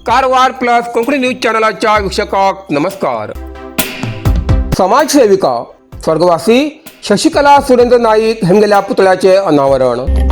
Karwar plus Konkani news चॅनलच्या वीक्षकांक नमस्कार। समाजसेविका स्वर्गवासी शशिकला सुरेंद्र नाईक हेमगेल्या पुतळ्याचे अनावरण।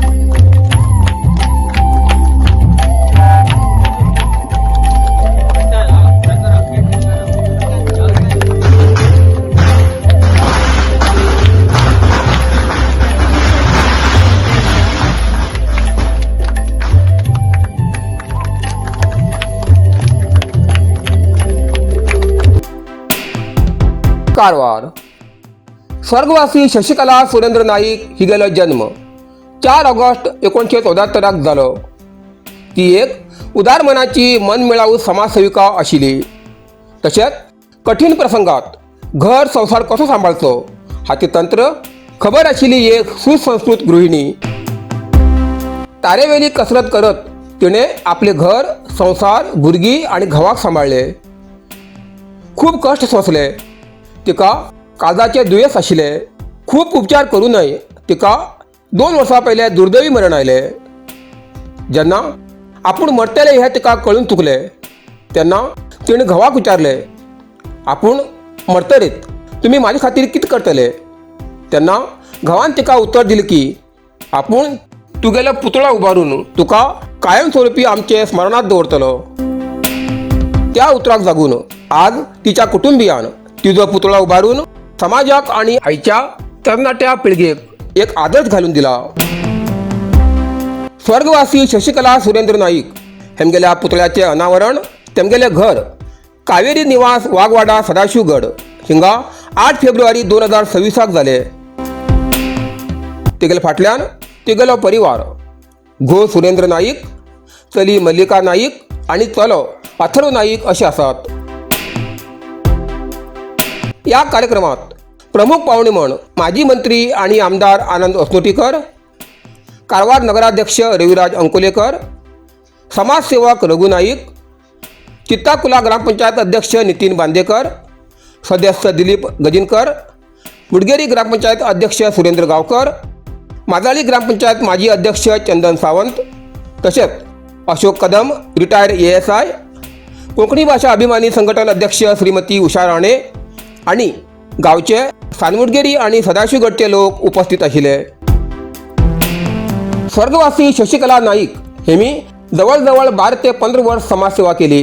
कारवार स्वर्गवासी शशिकला सुरेंद्र नाईक हिगेलो जन्म 4 ऑगस्ट 1974 जालो। ती एक उदार मनाची मनमिळावू समाजसेविका आशिल्ली। तशेंच कठीण प्रसंगात घर संसार कसो सांबाळचो हाचे तंत्र खबर आशिल्ली एक सुसंस्कृत गृहिणी। तारेवेली कसरत करत तिणे आपले घर संसार भुरगीं आणि घोवाक सांबाळले। खूप कष्ट सोंसले। तिका काळजाचे दुयेंस आशिल्ले। खूप उपचार करूनय तिका 2 वर्सां पयले दुर्दैवी मरण आयले। जेन्ना आपूण मरतले हे तिका कळून चुकले तेन्ना तिणें घोवाक विचारले, आपूण मरतरीत तुमी म्हाजे खातीर कितें करतले? तेन्ना घोवान तिका उत्तर दिलें की आपूण तुगेलो पुतळो उबारून तुका कायमस्वरुपी आमचे स्मरणांत दवरतलो। त्या उतराक जागून आज तिच्या कुटुंबियान तिजो पुतळो उबारून समाजाक आणि आयच्या तरणाट्या पिळगेक एक आदर्श घालून दिला। स्वर्गवासी शशिकला सुरेंद्र नाईक हेमगेल्या पुतळ्याचे अनावरण तेमगेले घर कावेरी निवास वाघवाडा सदाशिवगड हिंगा 8 फेब्रुवारी 2026 जाले। तिगेले फाटल्यान तिगेलो परिवार घो सुरेंद्र नाईक, चली मल्लिका नाईक आणि चलो पाथरो नाईक असे आसात। या कार्यक्रमात प्रमुख पाहुणे म्हण माजी मंत्री आणि आमदार आनंद अस्नोटीकर, कारवार नगराध्यक्ष रविराज अंकोलेकर, समाजसेवक रघु नाईक, चित्ताकुला ग्रामपंचायत अध्यक्ष नितीन बांदेकर, सदस्य दिलीप गजिनकर, मुडगेरी ग्रामपंचायत अध्यक्ष सुरेंद्र गावकर, माजाळी ग्रामपंचायत माजी अध्यक्ष चंदन सावंत, तसेच अशोक कदम रिटायर ASI, कोंकणी भाषा अभिमानी संघटन अध्यक्ष श्रीमती उषा राणे आणि गावचे सानमुडगेरी आणि सदाशिवगडचे लोक उपस्थित आशिल्ले। स्वर्गवासी शशिकला नाईक हेमी जवळजवळ 12 ते 15 वर्स समाजसेवा केली।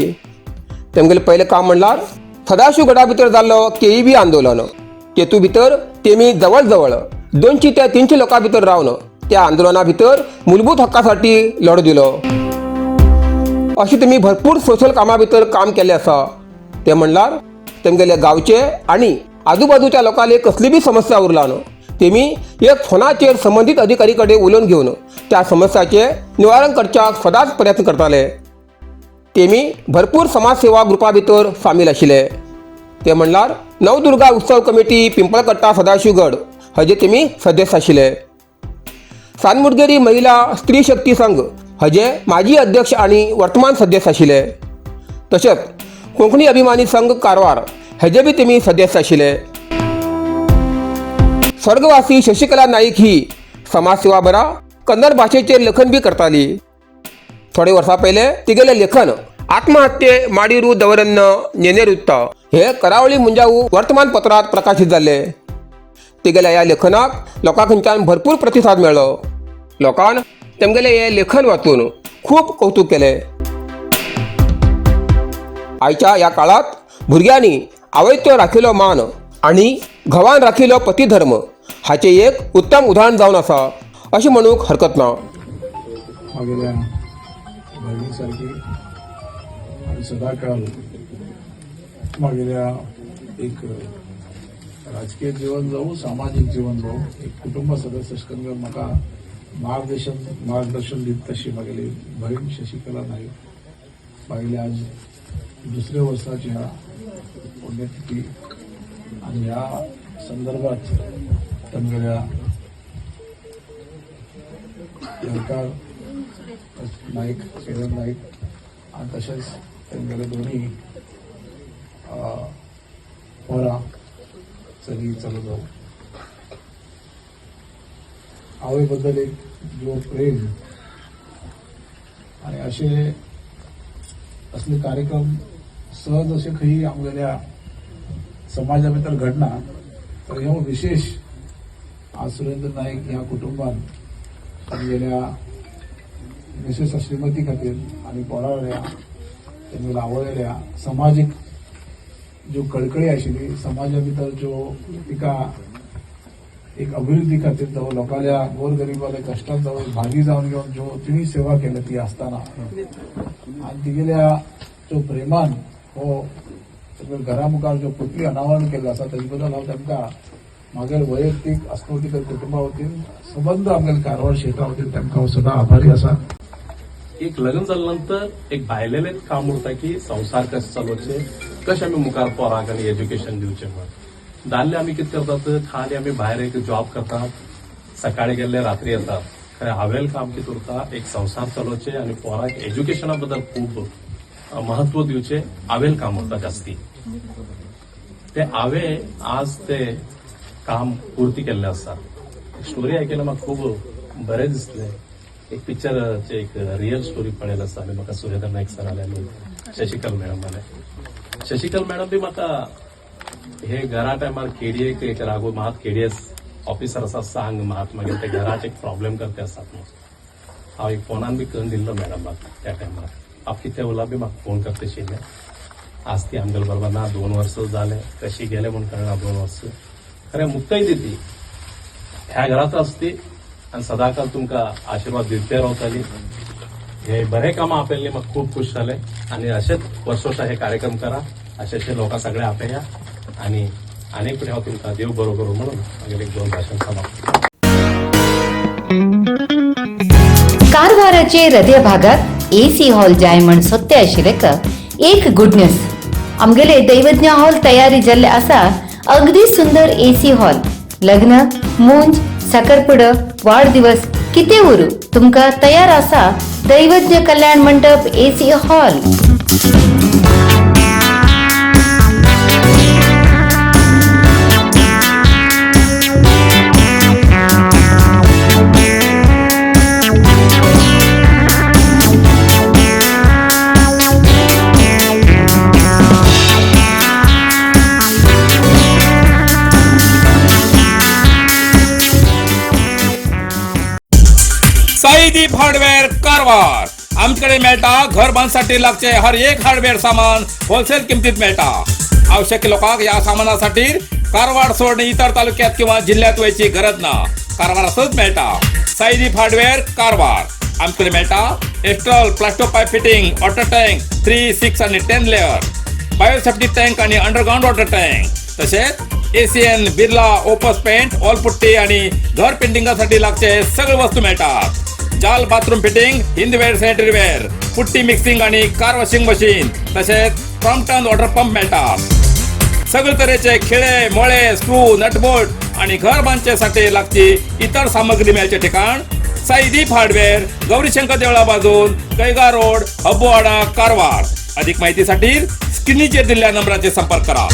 तेमगेले पहिले काम म्हणल्यार सदाशिवगडा भितर जाल्लो KEB आंदोलन। तेतू भितर तेमी जवळजवळ 200 ते 300 लोकां भितर रावन त्या आंदोलना भितर मूलभूत हक्कासाठी लढो दिलो। अशी तेमी भरपूर सोशल कामां भितर काम केले आसा। ते म्हणल्यार तेमगेले गावचे आणि आजूबाजूच्या लोकांले कसली बी समस्या उरला न तेमी एक फोनाचेर संबंधित अधिकारी कडेन उलोवन घेवन त्या समस्याचे निवारण करच्याक सदांच प्रयत्न करताले। तेमी भरपूर समाजसेवा ग्रुपा भितर सामील आशिल्ले। ते म्हणल्यार नवदुर्गा उत्सव कमिटी पिंपळकट्टा सदाशिवगड हाजे तेमी सदस्य आशिल्ले। सानमुडगेरी महिला स्त्री शक्ती संघ हाजे माजी अध्यक्ष आणि वर्तमान सदस्य आशिल्ले। तशेंच कोंकणी अभिमानी संघ कारवार हेजे बी तेमी सदस्य आशिल्ले। स्वर्गवासी शशिकला नाईक ही समाजसेवा बरा कन्नड भाषेचेर लेखन बी करताली। थोडे वर्सां पयले तिगेले लेखन आत्महत्ये माडिरू दवरन्न नेनेरुत्ता हे करावळी मुंजाऊ वर्तमानपत्रात प्रकाशित जाल्ले। तिगेल्या ह्या लेखनाक लोकां कडच्यान भरपूर प्रतिसाद मेळ्ळो। लोकांन तेमगेले हे लेखन वाचून खूप कौतुक केले। आयच्या या काळात भुरग्यांनी आवयतो राखिलो मान आणि घोवान राखिलो पतीधर्म हाचे एक उत्तम उदाहरण जावन आसा अशें म्हणूंक हरकत ना। मागेल्या भयणीसारखी आणि सदाकाळ मागेल्या एक राजकीय जीवन जाऊ सामाजिक जीवन जाऊ एक कुटुंब सदस्य करून म्हाका मार्गदर्शन दित तशी मागेली भयण शशिकला नाईक मागेली आज 2ऱ्या वर्साच्या पुण्यतिथी आणि ह्या संदर्भात तेमगेल्या सरकार नाईक सुरेंद्र नाईक आणि तसेच तेमगेले दोन्ही पोरां चली चलो जाऊ आवयबद्दल एक जो प्रेम आणि असे असले कार्यक्रम सहज असे खंयी आमगेल्या समाजा भितर घडना. तर ह्यो विशेष आज सुरेंद्र नाईक ह्या कुटुंबान आमगेल्या मिसेस श्रीमती खातीर आनी पोरावल्या तेंगेल्या आवयल्या समाजीक ज्यो कळकळी आशिल्ली समाजा भितर ज्यो तिका एक अभिवृद्धी खातीर जावं लोकांच्या गोरगरिबाल्या कश्टांत जावं भागी जावन घेवन ज्यो तिणी सेवा केल्या ती आसतना आनी तिगेल्या ज्यो प्रेमान हो सगळ्या घरा मुखार ज्यो पुतळी अनावरण केल्लो आसा ताजे बद्दल हांव तांकां म्हागेल वैयक्तीक अस्नोटीकर कुटुंबा वतीन संबंध आमगेल्या कारवार क्षेत्रा वतीन तांकां हांव सदां आभारी आसा. एक लग्न झाल्यानंतर एक भायलेले काम उरता की संसार कशे चलोवचे, कशे आमी मुखार पोरांक आनी एज्युकेशन दिवचें म्हणून. दादले आमी कितें करतात, खाली आमी भायर एक जॉब करतात, सकाळी गेल्ले रात्री येतात. खरें हावेल काम कितें उरता, एक संसार चलोवचे आनी पोरांक एज्युकेशना बद्दल खूब महत्व दिवचे हावेल काम उरता जास्ती. ते हांवें आज ते काम पूर्ती केल्लें आसा. स्टोरी आयकल्यार म्हाका खूब बरें दिसलें. एक पिक्चरचे एक रियल स्टोरी पळयला आसा आनी म्हाका सुरेंद्र नाईक सर आले, शशिकल मॅडम आले. शशिकल मॅडम बी म्हाका हे घरा टायमार केडीएक एक राघव महात केडीएस ऑफिसर आसा सांग महात मागीर ते घरात एक प्रॉब्लेम करते आसात म्हणून हांव एक फोनान बी करून दिल्लो मॅडमाक त्या टायमार. हांव कितें उला बी म्हाका फोन करता आशिल्ले. आज ती आमगेले बरोबर ना 2 वर्स जाले, कशी गेले म्हूण कळना 2 वर्स. खरें मुक्ताय ती ह्या घरात आसती आनी सदांकाळ तुमकां आशिर्वाद दिवते रावताली. हे बरे कामां आपयल्ली म्हाका खूब खूश जालें आनी अशेंच वर्सोशा हे कार्यक्रम करा, अशें लोकां सगळे आपया आनी आनीक फुडें हांव तुमकां देव बरो करूं म्हणून मागीर एक 2 भाशण समाप्त. कारवाराचे हृदय भागात एसी हॉल जाय म्हण सोदते आशिल्ले एक गुड न्यूज. आमगेले दैवज्ञ हॉल तयारी जाल्ले आसा. अगदी सुंदर एसी हॉल. लग्न, मुंज, साखरपुडो, वाढदिवस कितें उरू तुमकां तयार आसा दैवज्ञ कल्याण मंडप AC hall. Saideep hardware Karwar. आमच्याकडे मेळटा घर बांदसाठी लागचे हर एक हार्डवेअर सामान होलसेल किमतीत मेळटा. आवश्यक लोकांक या सामानासाठी कारवार सोडून इतर तालुक्यात किंवा जिल्ह्यात वयची गरज ना. कारवारातच मेळटा. साईदीप हार्डवेअर कारवार. आमच्याकडे मेळटा Astral Plasto pipe fitting, water tank 3, 6 आणि 10 लेअर, बायोसेफ्टी टँक आणि अंडरग्राउंड वॉटर टँक, तसेच एसीएन, बिर्ला, ओपस पेंट, ऑलपुट्टी आणि घर पेंटिंगासाठी लागचे सगळे वस्तू मेळतात. जाल bathroom fitting, Hindware, sanitary ware, putty mixing आणि कार वॉशिंग मशीन, तसेच फ्रॉम्प्टन वॉटर पंप मेळतात. सगळे तरेचे खिळे, मोळे, स्क्रू, नटबोल्ट आणि घर बांधण्यासाठी लागची इतर सामग्री मेळचे ठिकाण साईदीप हार्डवेअर, गौरीशंकर देवळा बाजून, कैगा रोड, हब्बुवाडा, कारवार. अधिक माहितीसाठी स्क्रीनचेर दिलेल्या नंबराचे संपर्क करा.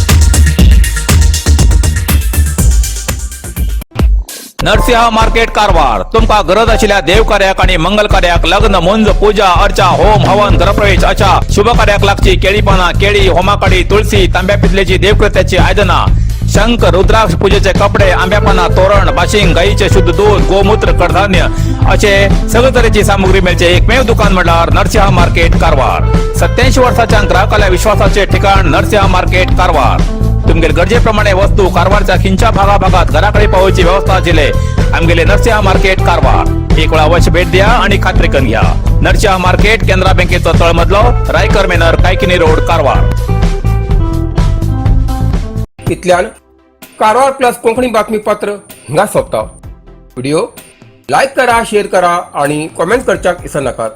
नरसिंह मार्केट कारवार. तुमका गरज आशिल्ल्या देव कार्याक आणि मंगल कार्याक, लग्न, मुंज, पूजा, अर्चा, होम, हवन, गृहप्रवेश अशा शुभ कार्याक लागची केळी पाना, केळी, होमाकडी, तुळशी, तांब्या पितलेची देवकृत्याची आयदना, शंख, रुद्राक्ष पूजेचे कपडे, आंब्या पाना, तोरण, बाशिंग, गाईचे शुद्ध दूध, गोमूत्र, कडधान्य असे सगळे तरेची सामुग्री मेळचे एकमेव दुकान म्हणल्यार नरसिंह मार्केट कारवार. 87 वर्सांच्या ग्राहकाला विश्वासाचे ठिकाण नरसिंह मार्केट कारवार. तुमगेर गरजेप्रमाणे वस्तू कारवारच्या खिंच्या भागाभागात घराकडे पावोवची व्यवस्था आशिल्ले आमगेले नरसिंह मार्केट कारवार. एक वेळा अवश्य भेट द्या आणि खात्री करून घ्या. नरसिंह मार्केट, केंद्रा बँकेचो तळमजलो, रायकर मेनर, कायकिनी रोड, कारवार. इतल्यान कारवार प्लस कोंकणी बातमीपत्र हिंगा सोंपता. व्हिडिओ लाईक करा, शेअर करा आणि कॉमेंट करच्याक विसरू नाकात.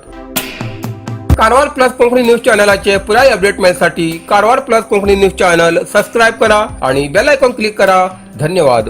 कारवार प्लस कोंकणी न्यूज चॅनलाचे पुराय अपडेट मिळण्यासाठी Karwar plus Konkani news channel subscribe करा आणि बेल आयकॉन क्लिक करा. धन्यवाद.